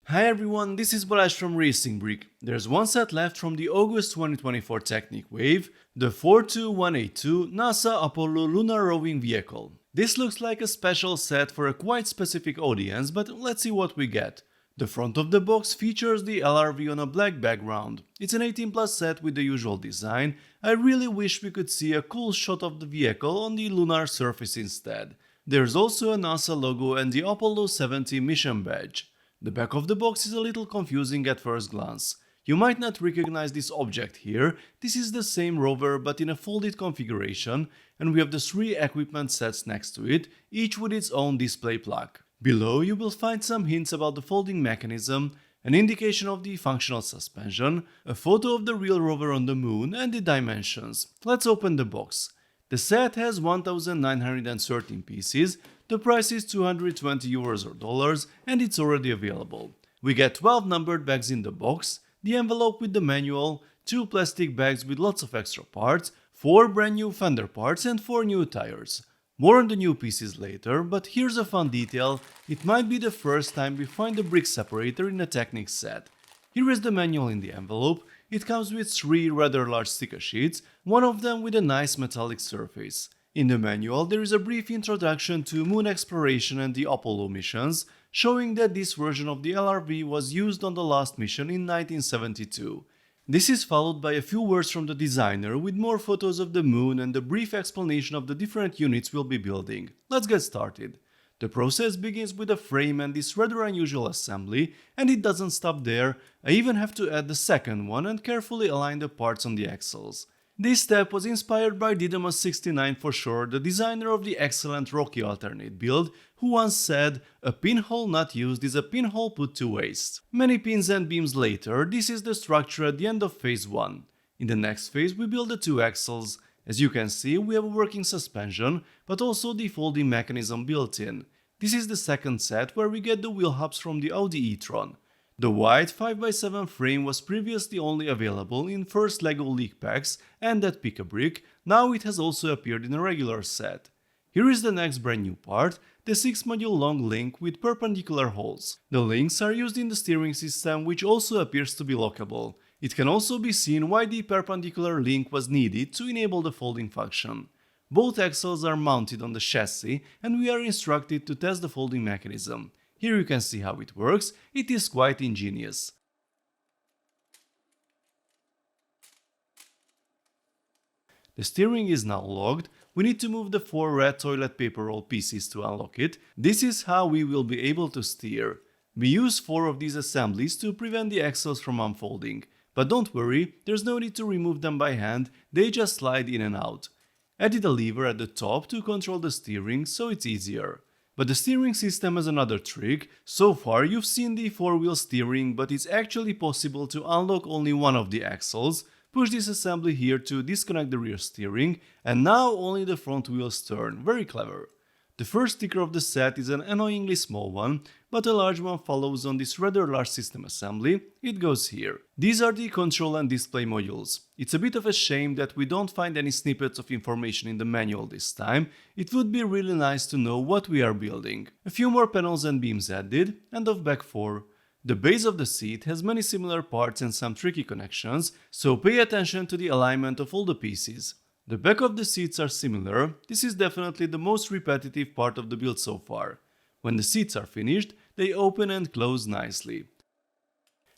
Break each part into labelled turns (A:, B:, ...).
A: Hi everyone, this is Balazs from RacingBrick. There's one set left from the August 2024 Technic wave, the 42182 NASA Apollo Lunar Roving vehicle. This looks like a special set for a quite specific audience, but let's see what we get. The front of the box features the LRV on a black background. It's an 18 plus set with the usual design. I really wish we could see a cool shot of the vehicle on the lunar surface instead. There's also a NASA logo and the Apollo 70 mission badge. The back of the box is a little confusing at first glance. You might not recognize this object here. This is the same rover but in a folded configuration, and we have the three equipment sets next to it, each with its own display plaque. Below you will find some hints about the folding mechanism, an indication of the functional suspension, a photo of the real rover on the moon, and the dimensions. Let's open the box. The set has 1913 pieces, the price is 220 euros or dollars, and it's already available. We get 12 numbered bags in the box, the envelope with the manual, 2 plastic bags with lots of extra parts, 4 brand new fender parts and 4 new tires. More on the new pieces later, but here's a fun detail: it might be the first time we find a brick separator in a Technic set. Here is the manual in the envelope. It comes with 3 rather large sticker sheets, one of them with a nice metallic surface. In the manual there is a brief introduction to moon exploration and the Apollo missions, showing that this version of the LRV was used on the last mission in 1972. This is followed by a few words from the designer with more photos of the moon and a brief explanation of the different units we'll be building. Let's get started. The process begins with a frame and this rather unusual assembly, and it doesn't stop there. I even have to add the second one and carefully align the parts on the axles. This step was inspired by Didymus69 for sure, the designer of the excellent Rocky alternate build, who once said, "A pinhole not used is a pinhole put to waste." Many pins and beams later, this is the structure at the end of phase 1. In the next phase we build the 2 axles. As you can see, we have a working suspension, but also the folding mechanism built in. This is the second set where we get the wheel hubs from the Audi e-tron. The white 5x7 frame was previously only available in first LEGO League packs and at Pick-a-Brick, now it has also appeared in a regular set. Here is the next brand new part, the 6-module long link with perpendicular holes. The links are used in the steering system, which also appears to be lockable. It can also be seen why the perpendicular link was needed to enable the folding function. Both axles are mounted on the chassis and we are instructed to test the folding mechanism. Here you can see how it works. It is quite ingenious. The steering is now locked. We need to move the 4 red toilet paper roll pieces to unlock it. This is how we will be able to steer. We use 4 of these assemblies to prevent the axles from unfolding. But don't worry, there's no need to remove them by hand, they just slide in and out. Added a lever at the top to control the steering, so it's easier. But the steering system has another trick. So far you've seen the 4-wheel steering, but it's actually possible to unlock only one of the axles. Push this assembly here to disconnect the rear steering, and now only the front wheels turn. Very clever. The first sticker of the set is an annoyingly small one, but a large one follows on this rather large system assembly. It goes here. These are the control and display modules. It's a bit of a shame that we don't find any snippets of information in the manual this time. It would be really nice to know what we are building. A few more panels and beams added, and of back 4. The base of the seat has many similar parts and some tricky connections, so pay attention to the alignment of all the pieces. The back of the seats are similar. This is definitely the most repetitive part of the build so far. When the seats are finished, they open and close nicely.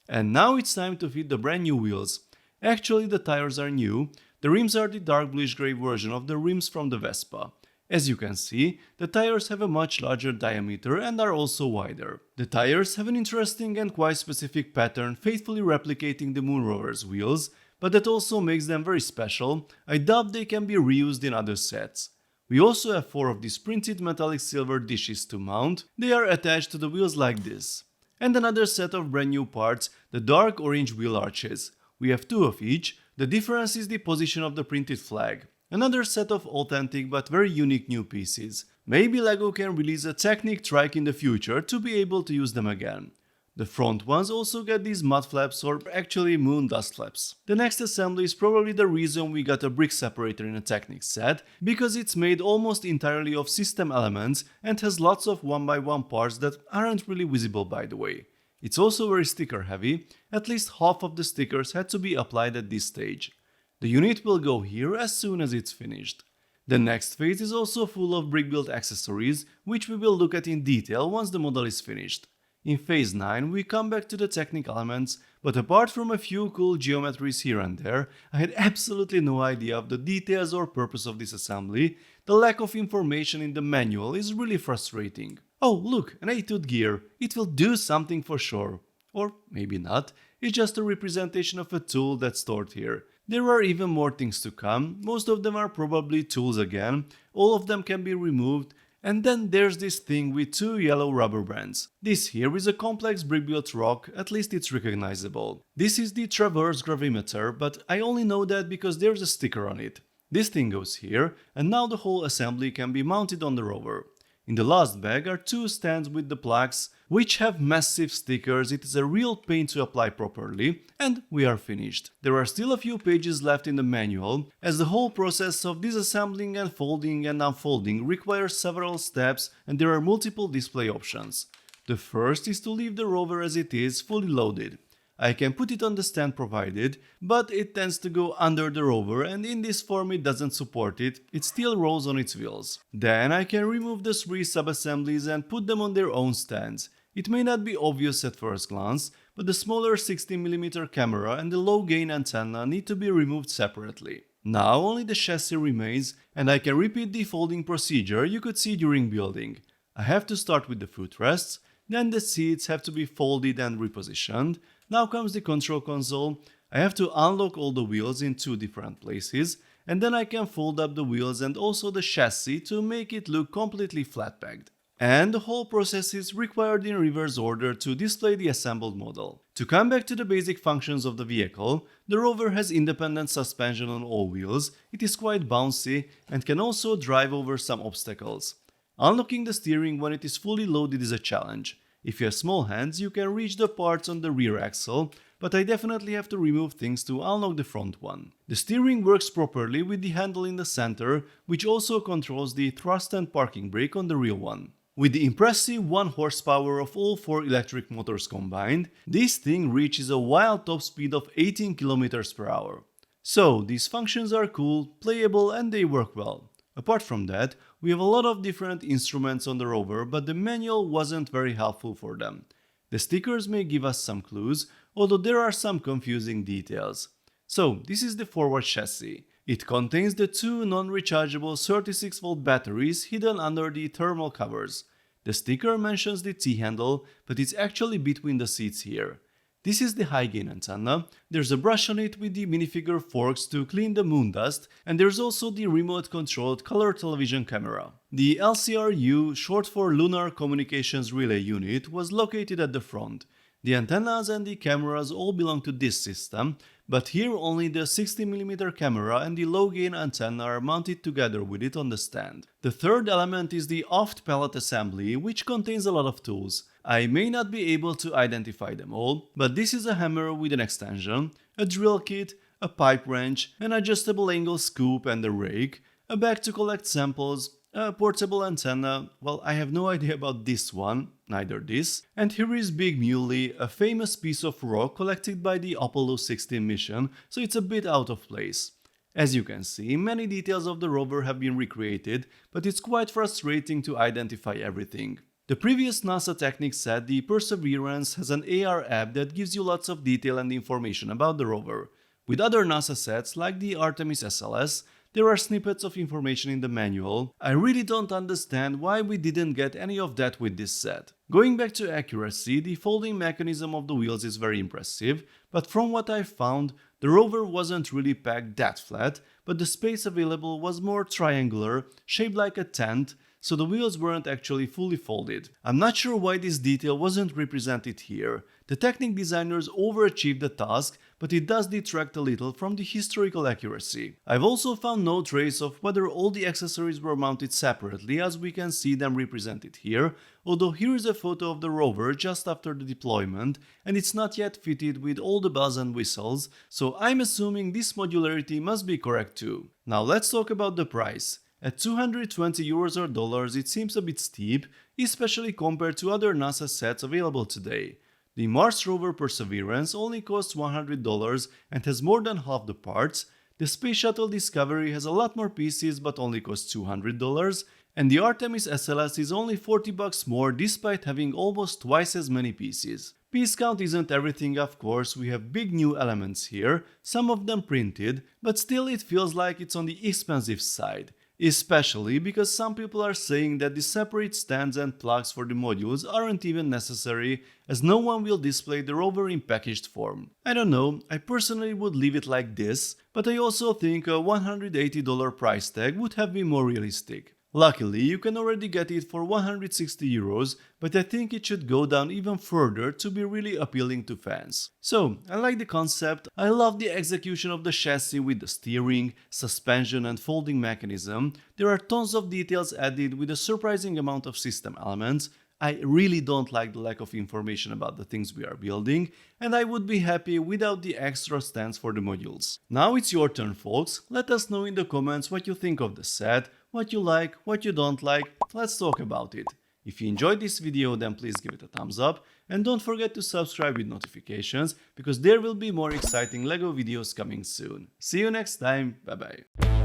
A: And now it's time to fit the brand new wheels. Actually, the tires are new. The rims are the dark bluish grey version of the rims from the Vespa. As you can see, the tires have a much larger diameter and are also wider. The tires have an interesting and quite specific pattern, faithfully replicating the Moon Rover's wheels, but that also makes them very special. I doubt they can be reused in other sets. We also have 4 of these printed metallic silver dishes to mount. They are attached to the wheels like this. And another set of brand new parts, the dark orange wheel arches. We have 2 of each. The difference is the position of the printed flag. Another set of authentic but very unique new pieces. Maybe LEGO can release a Technic trike in the future to be able to use them again. The front ones also get these mud flaps, or actually moon dust flaps. The next assembly is probably the reason we got a brick separator in a Technic set, because it's made almost entirely of system elements and has lots of 1x1 parts that aren't really visible, by the way. It's also very sticker heavy, at least half of the stickers had to be applied at this stage. The unit will go here as soon as it's finished. The next phase is also full of brick build accessories, which we will look at in detail once the model is finished. In phase 9 we come back to the Technic elements, but apart from a few cool geometries here and there, I had absolutely no idea of the details or purpose of this assembly. The lack of information in the manual is really frustrating. Oh look, an 8-tooth gear, it will do something for sure. Or maybe not, it's just a representation of a tool that's stored here. There are even more things to come, most of them are probably tools again, all of them can be removed. And then there's this thing with 2 yellow rubber bands. This here is a complex brick-built rock, at least it's recognizable. This is the traverse gravimeter, but I only know that because there's a sticker on it. This thing goes here, and now the whole assembly can be mounted on the rover. In the last bag are 2 stands with the plaques, which have massive stickers. It is a real pain to apply properly, and we are finished. There are still a few pages left in the manual, as the whole process of disassembling and folding and unfolding requires several steps and there are multiple display options. The first is to leave the rover as it is, fully loaded. I can put it on the stand provided, but it tends to go under the rover and in this form it doesn't support it, it still rolls on its wheels. Then I can remove the 3 sub-assemblies and put them on their own stands. It may not be obvious at first glance, but the smaller 16mm camera and the low gain antenna need to be removed separately. Now only the chassis remains and I can repeat the folding procedure you could see during building. I have to start with the footrests, then the seats have to be folded and repositioned. Now comes the control console. I have to unlock all the wheels in 2 different places and then I can fold up the wheels and also the chassis to make it look completely flat packed. And the whole process is required in reverse order to display the assembled model. To come back to the basic functions of the vehicle, the rover has independent suspension on all wheels, it is quite bouncy and can also drive over some obstacles. Unlocking the steering when it is fully loaded is a challenge. If you have small hands, you can reach the parts on the rear axle, but I definitely have to remove things to unlock the front one. The steering works properly with the handle in the center, which also controls the thrust and parking brake on the real one. With the impressive 1 horsepower of all 4 electric motors combined, this thing reaches a wild top speed of 18 km per hour. So these functions are cool, playable and they work well. Apart from that, we have a lot of different instruments on the rover, but the manual wasn't very helpful for them. The stickers may give us some clues, although there are some confusing details. So this is the forward chassis. It contains the 2 non-rechargeable 36V batteries hidden under the thermal covers. The sticker mentions the T-handle, but it's actually between the seats here. This is the high gain antenna, there's a brush on it with the minifigure forks to clean the moon dust, and there's also the remote controlled color television camera. The LCRU, short for Lunar Communications Relay Unit, was located at the front. The antennas and the cameras all belong to this system, but here only the 60mm camera and the low gain antenna are mounted together with it on the stand. The third element is the aft pallet assembly, which contains a lot of tools. I may not be able to identify them all, but this is a hammer with an extension, a drill kit, a pipe wrench, an adjustable angle scoop and a rake, a bag to collect samples, a portable antenna, well I have no idea about this one, neither this, and here is Big Muley, a famous piece of rock collected by the Apollo 16 mission, so it's a bit out of place. As you can see, many details of the rover have been recreated, but it's quite frustrating to identify everything. The previous NASA Technic said the Perseverance has an AR app that gives you lots of detail and information about the rover. With other NASA sets like the Artemis SLS, there are snippets of information in the manual. I really don't understand why we didn't get any of that with this set. Going back to accuracy, the folding mechanism of the wheels is very impressive, but from what I found, the rover wasn't really packed that flat, but the space available was more triangular, shaped like a tent, so the wheels weren't actually fully folded. I'm not sure why this detail wasn't represented here. The Technic designers overachieved the task, but it does detract a little from the historical accuracy. I've also found no trace of whether all the accessories were mounted separately, as we can see them represented here, although here is a photo of the rover just after the deployment, and it's not yet fitted with all the bells and whistles, so I'm assuming this modularity must be correct too. Now let's talk about the price. At 220 euros or dollars it seems a bit steep, especially compared to other NASA sets available today. The Mars rover Perseverance only costs $100 and has more than half the parts. The Space Shuttle Discovery has a lot more pieces but only costs $200, and the Artemis SLS is only $40 more despite having almost twice as many pieces. Piece count isn't everything, of course. We have big new elements here, some of them printed, but still it feels like it's on the expensive side. Especially because some people are saying that the separate stands and plugs for the modules aren't even necessary, as no one will display the rover in packaged form. I don't know, I personally would leave it like this, but I also think a $180 price tag would have been more realistic. Luckily, you can already get it for €160, but I think it should go down even further to be really appealing to fans. So, I like the concept, I love the execution of the chassis with the steering, suspension and folding mechanism. There are tons of details added with a surprising amount of system elements. I really don't like the lack of information about the things we are building, and I would be happy without the extra stands for the modules. Now it's your turn, folks. Let us know in the comments what you think of the set, what you like, what you don't like. Let's talk about it. If you enjoyed this video, then please give it a thumbs up, and don't forget to subscribe with notifications, because there will be more exciting LEGO videos coming soon. See you next time, bye bye.